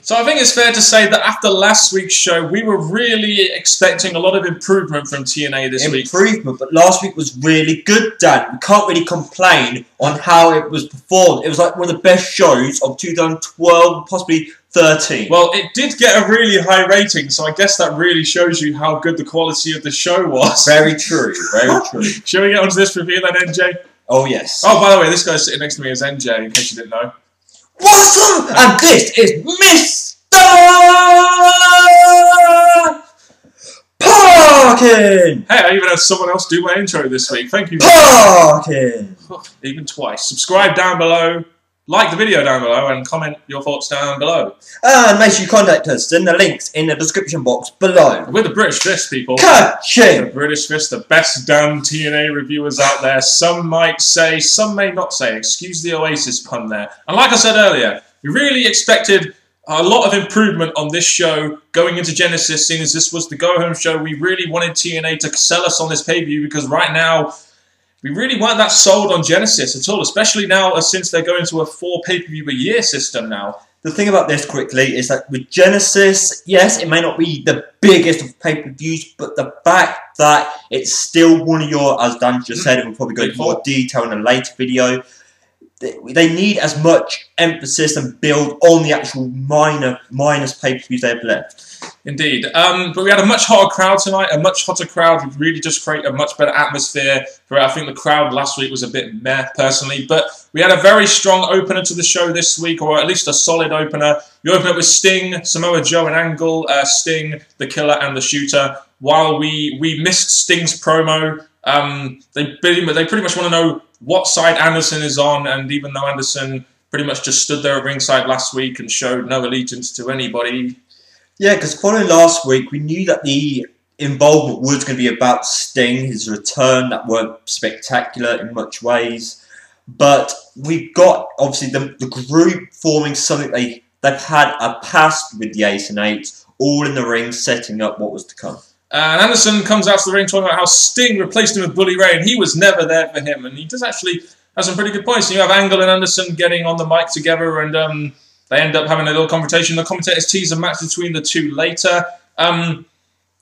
So I think it's fair to say that after last week's show, we were really expecting a lot of improvement from TNA this week. Improvement, but last week was really good, Dan. We can't really complain on how it was performed. It was like one of the best shows of 2012, possibly 13. Well, it did get a really high rating, so I guess that really shows you how good the quality of the show was. Very true, very true. Shall we get onto this review then, NJ? Oh, yes. Oh, by the way, this guy sitting next to me is NJ, in case you didn't know. What's up? And this is Mr. Parkin! Hey, I even had someone else do my intro this week. Thank you. Parkin! Even twice. Subscribe down below, like the video down below, and comment your thoughts down below. And make sure you contact us in the links in the description box below. We're the British Fist, people. Ka-ching! The British Fist, the best damn TNA reviewers out there. Some might say, some may not say. Excuse the Oasis pun there. And like I said earlier, we really expected a lot of improvement on this show going into Genesis, seeing as this was the go-home show. We really wanted TNA to sell us on this pay-per-view because right now, we really weren't that sold on Genesis at all, especially now since they're going to a 4 pay-per-view a year system now. The thing about this quickly is that with Genesis, yes, it may not be the biggest of pay-per-views, but the fact that it's still one of your, as Dan just said, and we'll probably go into more detail in a later video, they need as much emphasis and build on the actual minus pay-per-views they have left. Indeed. But we had a much hotter crowd tonight, a much hotter crowd would really just create a much better atmosphere. For I think the crowd last week was a bit meh, personally. But we had a very strong opener to the show this week, or at least a solid opener. You open up with Sting, Samoa Joe and Angle, Sting, the Killer and the Shooter. While we missed Sting's promo, they pretty much want to know what side Anderson is on, and even though Anderson pretty much just stood there at ringside last week and showed no allegiance to anybody. Yeah, because following last week, we knew that the involvement was going to be about Sting, his return, that weren't spectacular in much ways. But we got, obviously, the group forming something they've had a past with the Ace and Eights, all in the ring, setting up what was to come. And Anderson comes out to the ring talking about how Sting replaced him with Bully Ray, and he was never there for him. And he does actually have some pretty good points. You have Angle and Anderson getting on the mic together, and they end up having a little conversation. The commentators tease a match between the two later. You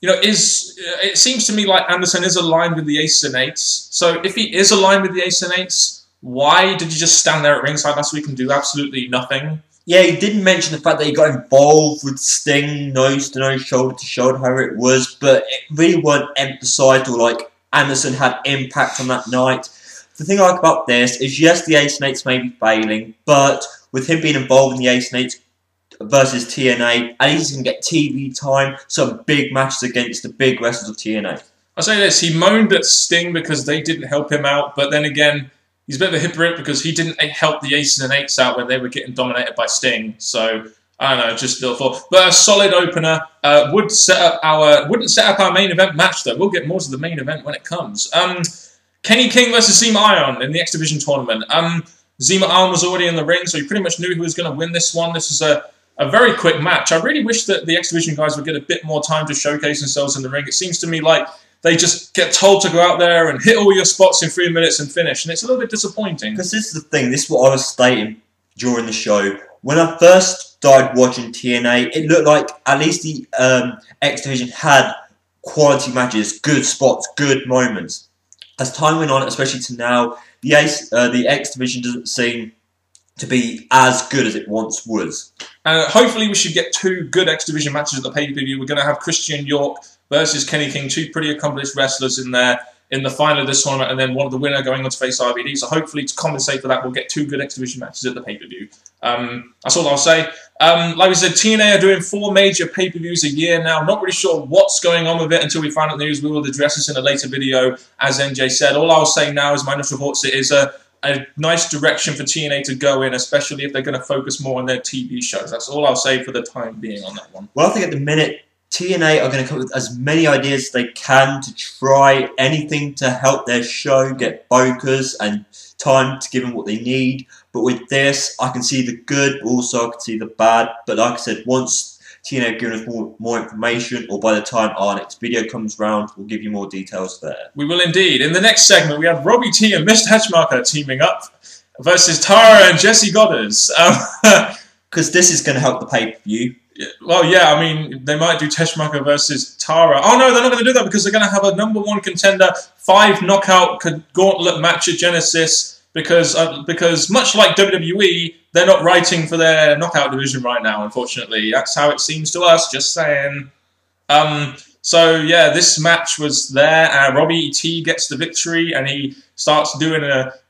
know, it seems to me like Anderson is aligned with the Ace and Eights. So if he is aligned with the Ace and Eights, why did he just stand there at ringside last week and do absolutely nothing? Yeah, he didn't mention the fact that he got involved with Sting, nose to nose, shoulder to shoulder, however it was, but it really wasn't emphasised or like Anderson had impact on that night. The thing I like about this is, yes, the Ace and Eights may be failing, but with him being involved in the Ace and Eights versus TNA, at least he can get TV time, some big matches against the big wrestlers of TNA. I'll say this, he moaned at Sting because they didn't help him out, but then again, he's a bit of a hypocrite because he didn't help the Aces and Eights out when they were getting dominated by Sting. So, I don't know, just still thought. But a solid opener wouldn't set up our main event match, though. We'll get more to the main event when it comes. Kenny King versus Zema Ion in the X Division tournament. Zema Ion was already in the ring, so you pretty much knew who was going to win this one. This is a very quick match. I really wish that the X Division guys would get a bit more time to showcase themselves in the ring. It seems to me like they just get told to go out there and hit all your spots in 3 minutes and finish, and it's a little bit disappointing. Because this is the thing, this is what I was stating during the show. When I first started watching TNA, it looked like at least the X Division had quality matches, good spots, good moments. As time went on, especially to now, the X Division doesn't seem to be as good as it once was. Hopefully we should get 2 good X Division matches at the pay-per-view. We're going to have Christian York versus Kenny King, 2 pretty accomplished wrestlers in there in the final of this tournament, and then one of the winner going on to face RVD. So hopefully to compensate for that, we'll get 2 good X Division matches at the pay-per-view. That's all I'll say. Like we said, TNA are doing 4 major pay-per-views a year now. Not really sure what's going on with it until we find out the news. We will address this in a later video, as NJ said. All I'll say now is my initial thoughts. It is a nice direction for TNA to go in, especially if they're going to focus more on their TV shows. That's all I'll say for the time being on that one. Well, I think at the minute, TNA are going to come up with as many ideas as they can to try anything to help their show get focus and time to give them what they need. But with this, I can see the good, but also I can see the bad. But like I said, once TNA have given us more information, or by the time our next video comes round, we'll give you more details there. We will indeed. In the next segment, we have Robbie T and Mr. Hedgemarker teaming up versus Tara and Jesse Goddard. because this is going to help the pay-per-view. Well, yeah, I mean, they might do Teschmacher versus Tara. Oh, no, they're not going to do that because they're going to have a #1 contender 5 knockout gauntlet match at Genesis because much like WWE, they're not writing for their knockout division right now, unfortunately. That's how it seems to us, just saying. So, yeah, this match was there. Robbie T gets the victory, and he starts doing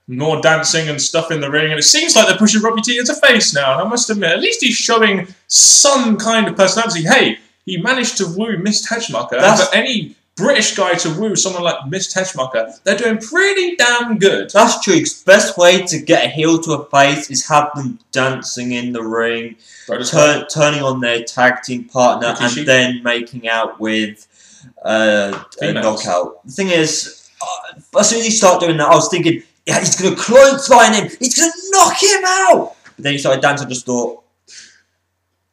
more dancing and stuff in the ring. And it seems like they're pushing Robbie T as a face now. And I must admit, at least he's showing some kind of personality. Hey, he managed to woo Miss Teschmacher. For any British guy to woo someone like Miss Teschmacher, they're doing pretty damn good. That's true. The best way to get a heel to a face is have them dancing in the ring, turning on their tag team partner, and then making out with a knockout. The thing is, as soon as you start doing that, I was thinking, yeah, he's going to clothesline him, he's going to knock him out. But then he started dancing, I just thought.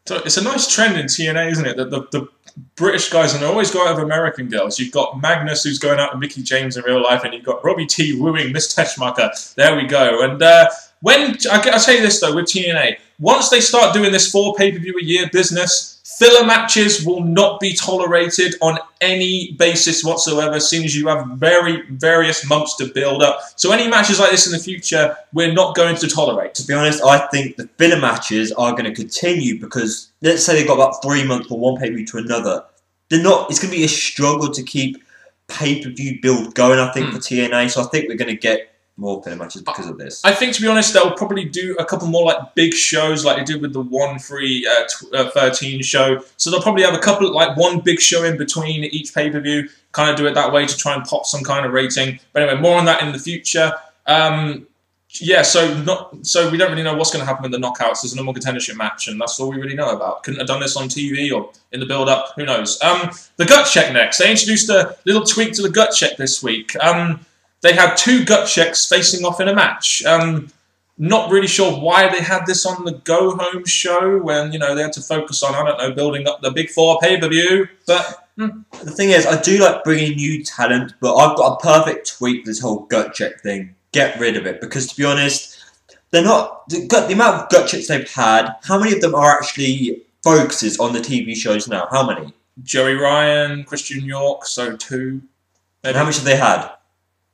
So it's a nice trend in TNA, isn't it? That the British guys, and they always go out with American girls. You've got Magnus, who's going out with Mickie James in real life, and you've got Robbie T wooing Miss Teschmacher. There we go. And I'll tell you this, though, with TNA, once they start doing this 4 pay-per-view a year business, filler matches will not be tolerated on any basis whatsoever, seeing as you have various months to build up. So any matches like this in the future, we're not going to tolerate. To be honest, I think the filler matches are going to continue because, let's say they've got about 3 months from one pay-per-view to another. It's going to be a struggle to keep pay-per-view build going, I think, for TNA. So I think we're going to get more filler matches because of this. I think, to be honest, they'll probably do a couple more like big shows like they did with the 1-3-13 show. So they'll probably have a couple, like one big show in between each pay-per-view, kind of do it that way to try and pop some kind of rating. But anyway, more on that in the future. Yeah, so we don't really know what's going to happen with the knockouts. There's a normal contendership match, and that's all we really know about. Couldn't have done this on TV or in the build-up. Who knows? The gut check next. They introduced a little tweak to the gut check this week. They had 2 gut checks facing off in a match. Not really sure why they had this on the Go Home show when, you know, they had to focus on, I don't know, building up the Big 4 pay-per-view. But the thing is, I do like bringing new talent, but I've got a perfect tweak for this whole gut check thing. Get rid of it, because to be honest, they're not the amount of gut checks they've had. How many of them are actually focuses on the TV shows now? How many? Joey Ryan, Christian York, so 2. And how much have they had?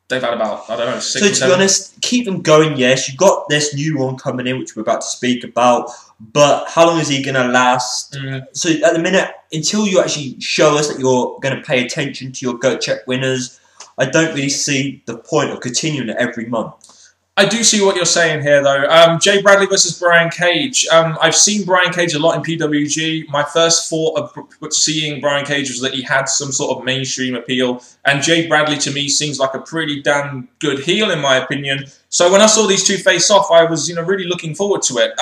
They've had about, I don't know, 6 or 7. So to be honest, keep them going, yes. You've got this new one coming in, which we're about to speak about, but how long is he going to last? So at the minute, until you actually show us that you're going to pay attention to your gut check winners, I don't really see the point of continuing it every month. I do see what you're saying here, though. Jay Bradley versus Brian Cage. I've seen Brian Cage a lot in PWG. My first thought of seeing Brian Cage was that he had some sort of mainstream appeal. And Jay Bradley, to me, seems like a pretty damn good heel, in my opinion. So when I saw these 2 face off, I was, really looking forward to it.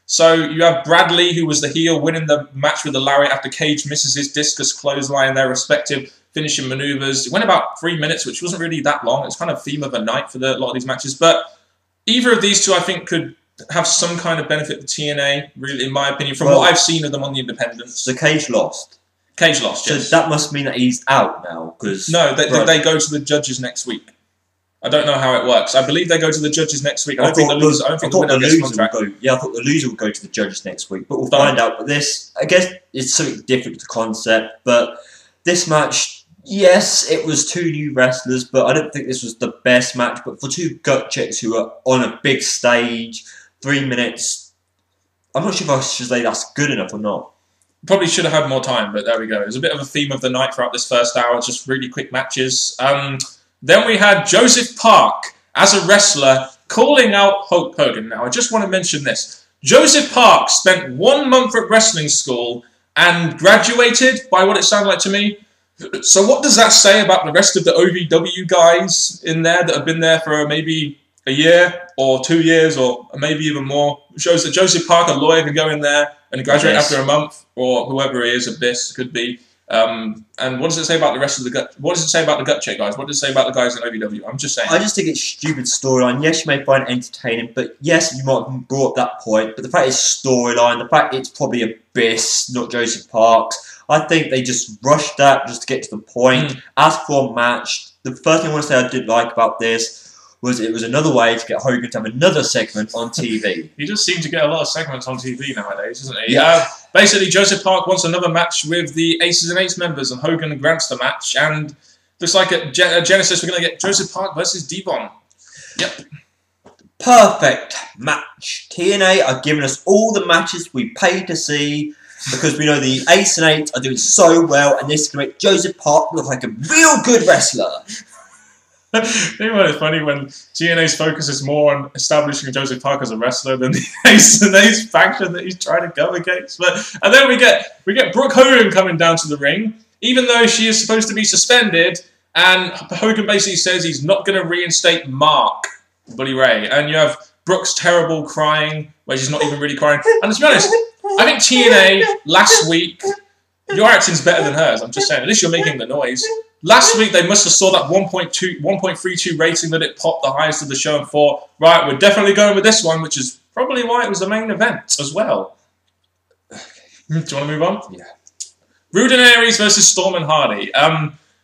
So you have Bradley, who was the heel, winning the match with the lariat after Cage misses his discus clothesline in their respective finishing maneuvers. It went about 3 minutes, which wasn't really that long. It's kind of theme of a night for a lot of these matches. But either of these 2, I think, could have some kind of benefit to TNA, really, in my opinion, from what I've seen of them on the independents. So Cage lost? Cage lost, yes. So that must mean that he's out now? No, they go to the judges next week. I don't know how it works. I believe they go to the judges next week. I don't think the winner gets a contract. I thought the loser would go to the judges next week, but we'll find out. But this, I guess, it's something different to concept. But this match, yes, it was 2 new wrestlers, but I don't think this was the best match. But for 2 gut checks who are on a big stage, 3 minutes, I'm not sure if I should say that's good enough or not. Probably should have had more time, but there we go. It was a bit of a theme of the night throughout this first hour, just really quick matches. Then we had Joseph Park as a wrestler calling out Hulk Hogan. Now, I just want to mention this. Joseph Park spent 1 month at wrestling school and graduated, by what it sounded like to me. So what does that say about the rest of the OVW guys in there that have been there for maybe a year or 2 years or maybe even more? It shows that Joseph Park, a lawyer, can go in there and graduate after a month, or whoever he is, Abyss could be. And what does it say about the rest of the gut? What does it say about the gut check guys? What does it say about the guys in OVW? I'm just saying. I just think it's stupid storyline. Yes, you may find it entertaining, but yes, you might have brought up that point. But the fact it's storyline, the fact it's probably Abyss, not Joseph Parks, I think they just rushed that just to get to the point. As for a match, the first thing I want to say I did like about this was it was another way to get Hogan to have another segment on TV. He just seems to get a lot of segments on TV nowadays, doesn't he? Yeah. Basically, Joseph Park wants another match with the Aces and Eights members, and Hogan grants the match. And looks like at Genesis, we're going to get Joseph Park versus Devon. Yep. Perfect match. TNA are giving us all the matches we paid to see because we know the Ace and Eight are doing so well, and this is going to make Joseph Park look like a real good wrestler. I think what is funny when TNA's focus is more on establishing Joseph Park as a wrestler than the Ace and Eight faction that he's trying to go against. And then we get Brooke Hogan coming down to the ring, even though she is supposed to be suspended, and Hogan basically says he's not going to reinstate Mark, Bully Ray, and you have Brooke's terrible crying, where she's not even really crying. And to be honest, I think TNA last week, your acting's better than hers. I'm just saying, at least you're making the noise. Last week, they must have saw that 1.32 rating that it popped the highest of the show and thought, right, we're definitely going with this one, which is probably why it was the main event as well. Do you want to move on? Yeah. Rude and Aries versus Storm and Hardy.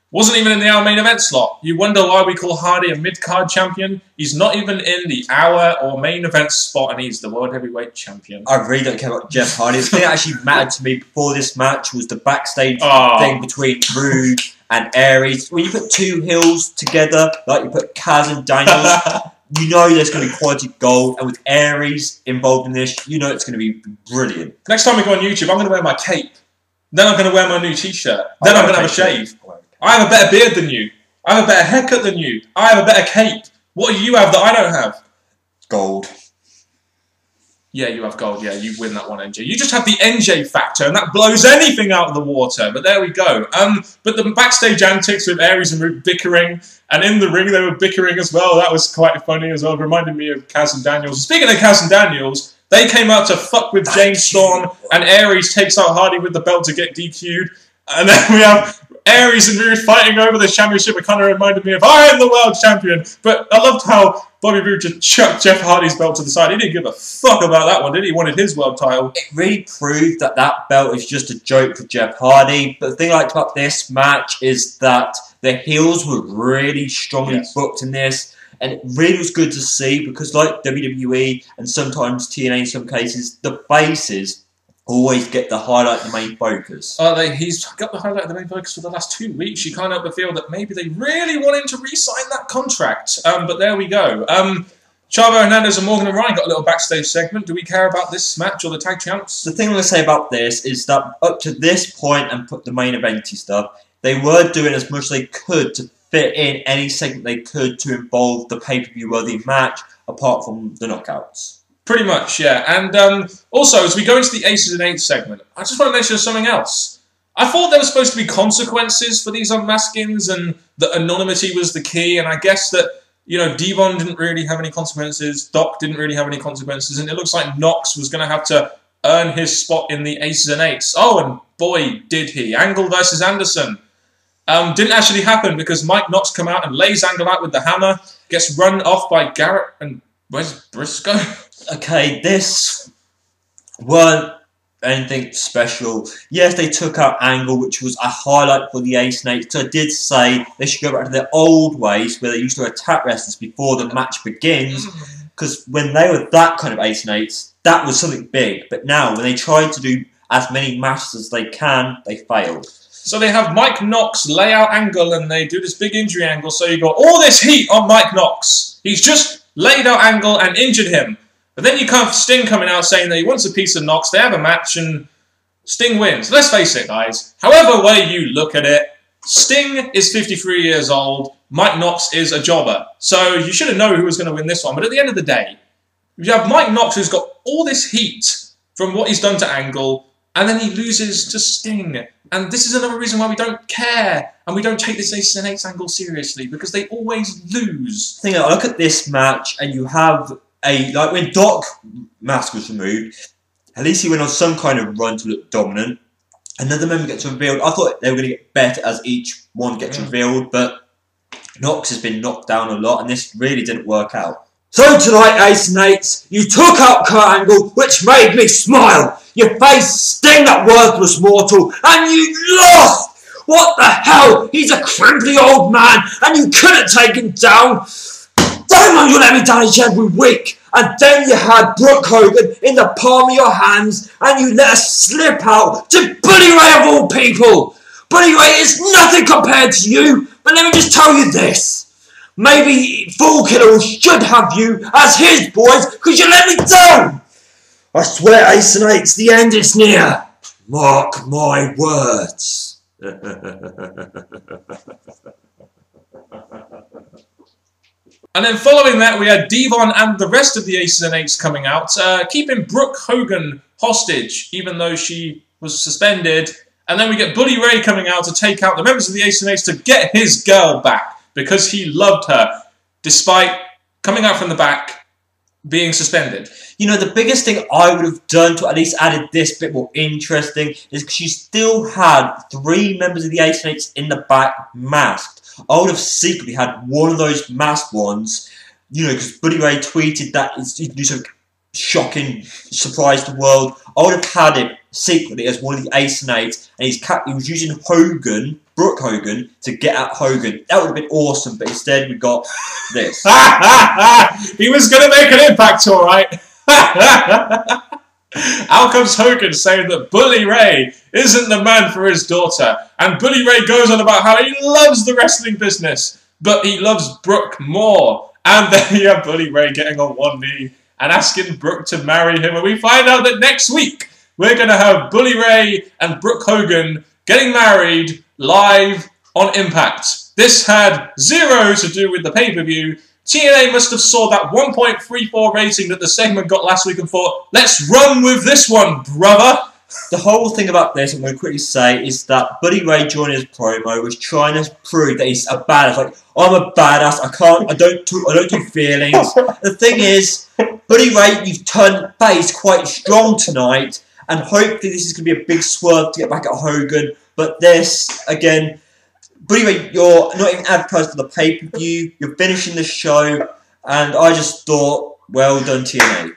Wasn't even in the hour main event slot. You wonder why we call Hardy a mid-card champion. He's not even in the hour or main event spot, and he's the World Heavyweight Champion. I really don't care about Jeff Hardy. The thing that actually mattered to me before this match was the backstage thing between Rude and Aries. When you put two heels together, like you put Kaz and Daniels, you know there's going to be quality gold. And with Aries involved in this, you know it's going to be brilliant. Next time we go on YouTube, I'm going to wear my cape. Then I'm going to wear my new t-shirt. Then I'm going to have a shave. I have a better beard than you. I have a better haircut than you. I have a better cape. What do you have that I don't have? Gold. Yeah, you have gold. Yeah, you win that one, NJ. You just have the NJ factor, and that blows anything out of the water. But there we go. But the backstage antics with Aries and Root bickering, and in the ring they were bickering as well. That was quite funny as well. It reminded me of Kaz and Daniels. Speaking of Kaz and Daniels, they came out to fuck with James Storm, and Aries takes out Hardy with the belt to get DQ'd. And then we have Aries and Roode fighting over the championship. It kind of reminded me of, I am the world champion. But I loved how Bobby Roode just chucked Jeff Hardy's belt to the side. He didn't give a fuck about that one, did he? He wanted his world title. It really proved that that belt is just a joke for Jeff Hardy. But the thing I liked about this match is that the heels were really strongly booked in this. And it really was good to see because like WWE and sometimes TNA in some cases, the faces always get the highlight, the main focus. He's got the highlight of the main focus for the last 2 weeks. You kind of feel that maybe they really want him to re-sign that contract. But there we go. Chavo Hernandez and Morgan and Ryan got a little backstage segment. Do we care about this match or the tag champs? The thing I'm going to say about this is that up to this point and put the main eventy stuff, they were doing as much as they could to fit in any segment they could to involve the pay-per-view worthy match, apart from the knockouts. Pretty much, yeah. And also, as we go into the Aces and Eights segment, I just want to mention something else. I thought there were supposed to be consequences for these unmaskings, and that anonymity was the key, and I guess that, you know, Devon didn't really have any consequences, Doc didn't really have any consequences, and it looks like Knox was going to have to earn his spot in the Aces and Eights. Oh, and boy, did he. Angle versus Anderson. Didn't actually happen because Mike Knox come out and lays Angle out with the hammer, gets run off by Garrett, and where's Briscoe? Okay, this weren't anything special. Yes, they took out Angle, which was a highlight for the Ace and Eights. So I did say they should go back to their old ways where they used to attack wrestlers before the match begins. Because when they were that kind of Ace and Eights, that was something big. But now, when they try to do as many matches as they can, they failed. So they have Mike Knox lay out Angle and they do this big injury angle. So you got all this heat on Mike Knox. He's just laid out Angle and injured him. But then you have Sting coming out saying that he wants a piece of Knox. They have a match and Sting wins. Let's face it, guys. However way you look at it, Sting is 53 years old. Mike Knox is a jobber. So you should have known who was going to win this one. But at the end of the day, you have Mike Knox who's got all this heat from what he's done to Angle, and then he loses to Sting. And this is another reason why we don't care and we don't take this Aces and Eights angle seriously, because they always lose. I look at this match and you have like when Doc mask was removed, at least he went on some kind of run to look dominant. Another member gets revealed. I thought they were going to get better as each one gets revealed, but Knox has been knocked down a lot and this really didn't work out. So tonight, Ace and Eights, you took out Kurt Angle, which made me smile. You faced Sting, that worthless mortal, and you lost! What the hell? He's a cramply old man, and you couldn't take him down. Damn long you let me down each every week. And then you had Brooke Hogan in the palm of your hands and you let us slip out to Bully Ray of all people. Bully Ray is nothing compared to you, but let me just tell you this. Maybe Fool Killer should have you as his boys because you let me down. I swear, Ace and Eights, the end is near. Mark my words. And then following that, we had Devon and the rest of the Aces and Eights coming out, keeping Brooke Hogan hostage, even though she was suspended. And then we get Bully Ray coming out to take out the members of the Aces and Eights to get his girl back, because he loved her, despite coming out from the back, being suspended. You know, the biggest thing I would have done to at least added this bit more interesting is because you still had 3 members of the Aces and Eights in the back masked. I would have secretly had one of those masked ones, you know, because Bully Ray tweeted that he do something shocking, surprise the world. I would have had him secretly as one of the Aces and Eights, and he was using Hogan, Brooke Hogan, to get at Hogan. That would have been awesome, but instead we got this. He was going to make an impact, all right. Out comes Hogan saying that Bully Ray isn't the man for his daughter. And Bully Ray goes on about how he loves the wrestling business, but he loves Brooke more. And then you have Bully Ray getting on one knee and asking Brooke to marry him. And we find out that next week we're going to have Bully Ray and Brooke Hogan getting married live on Impact. This had 0 to do with the pay-per-view. TNA must have saw that 1.34 rating that the segment got last week and thought, let's run with this one, brother. The whole thing about this, I'm going to quickly say, is that Bully Ray during his promo was trying to prove that he's a badass. Like, I'm a badass. I don't do feelings. The thing is, Bully Ray, you've turned face quite strong tonight, and hopefully this is going to be a big swerve to get back at Hogan. But this, again, Bully Ray, you're not even advertised for the pay-per-view. You're finishing the show, and I just thought, well done, TNA.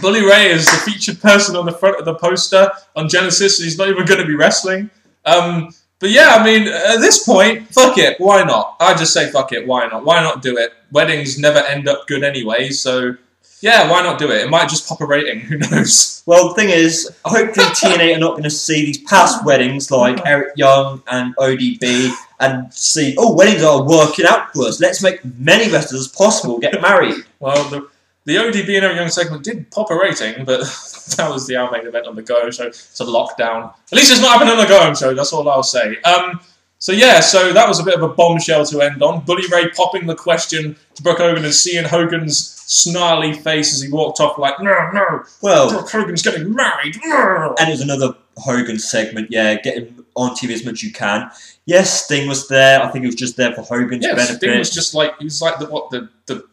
Bully Ray is the featured person on the front of the poster on Genesis, so he's not even going to be wrestling. But yeah, I mean, at this point, fuck it, why not? I just say fuck it, why not? Why not do it? Weddings never end up good anyway, so yeah, why not do it? It might just pop a rating, who knows? Well, the thing is, hopefully TNA are not going to see these past weddings like Eric Young and ODB and see, oh, weddings are working out for us. Let's make many wrestlers as possible get married. Well, the ODB and Eric Young segment did pop a rating, but that was the main event on the Go show. It's a lockdown. At least it's not happening on the Go show, that's all I'll say. So yeah, so that was a bit of a bombshell to end on. Bully Ray popping the question to Brooke Hogan and seeing Hogan's snarly face as he walked off like, no, well, Brooke Hogan's getting married. No. And it was another Hogan segment, yeah, get him on TV as much as you can. Yes, Sting was there. I think he was just there for Hogan's benefit. Sting was just like, he was like the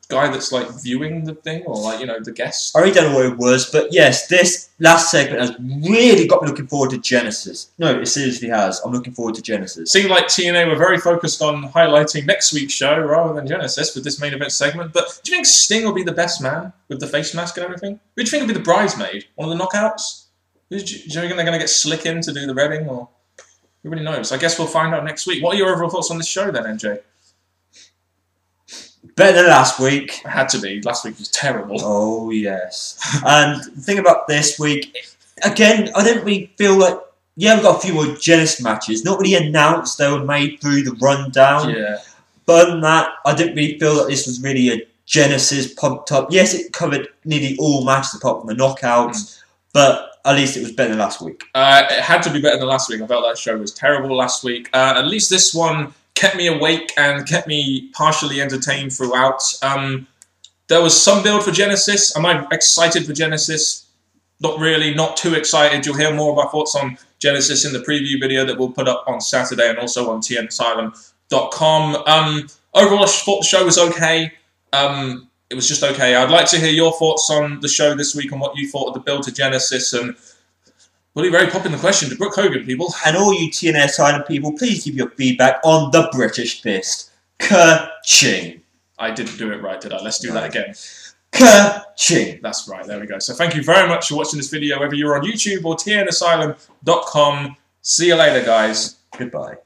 guy that's like viewing the thing, or like, you know, the guest. I really don't know what it was, but yes, this last segment has really got me looking forward to Genesis. No, it seriously has. I'm looking forward to Genesis. Seemed like TNA were very focused on highlighting next week's show rather than Genesis with this main event segment. But do you think Sting will be the best man with the face mask and everything? Who do you think will be the bridesmaid? One of the knockouts? Do you think they're going to get Slick in to do the redding, or who really knows? I guess we'll find out next week. What are your overall thoughts on this show then, NJ? Better than last week. It had to be. Last week was terrible. Oh, yes. And the thing about this week, again, I didn't really feel like, yeah, we've got a few more Genesis matches. Not really announced, they were made through the rundown. Yeah. But other than that, I didn't really feel that this was really a Genesis pumped up. Yes, it covered nearly all matches apart from the knockouts, but at least it was better than last week. It had to be better than last week. I felt that show was terrible last week. At least this one kept me awake and kept me partially entertained throughout. There was some build for Genesis. Am I excited for Genesis? Not really, not too excited. You'll hear more of our thoughts on Genesis in the preview video that we'll put up on Saturday and also on tnasylum.com. Overall, I thought the show was okay. It was just okay. I'd like to hear your thoughts on the show this week and what you thought of the build to Genesis. And Bully Ray popping the question to Brooke Hogan, people. And all you TNA silent people, please give your feedback on the British Fist. Ka-ching. I didn't do it right, did I? Let's do that again. Ka-ching. That's right, there we go. So thank you very much for watching this video, whether you're on YouTube or tnasylum.com. See you later, guys. Goodbye.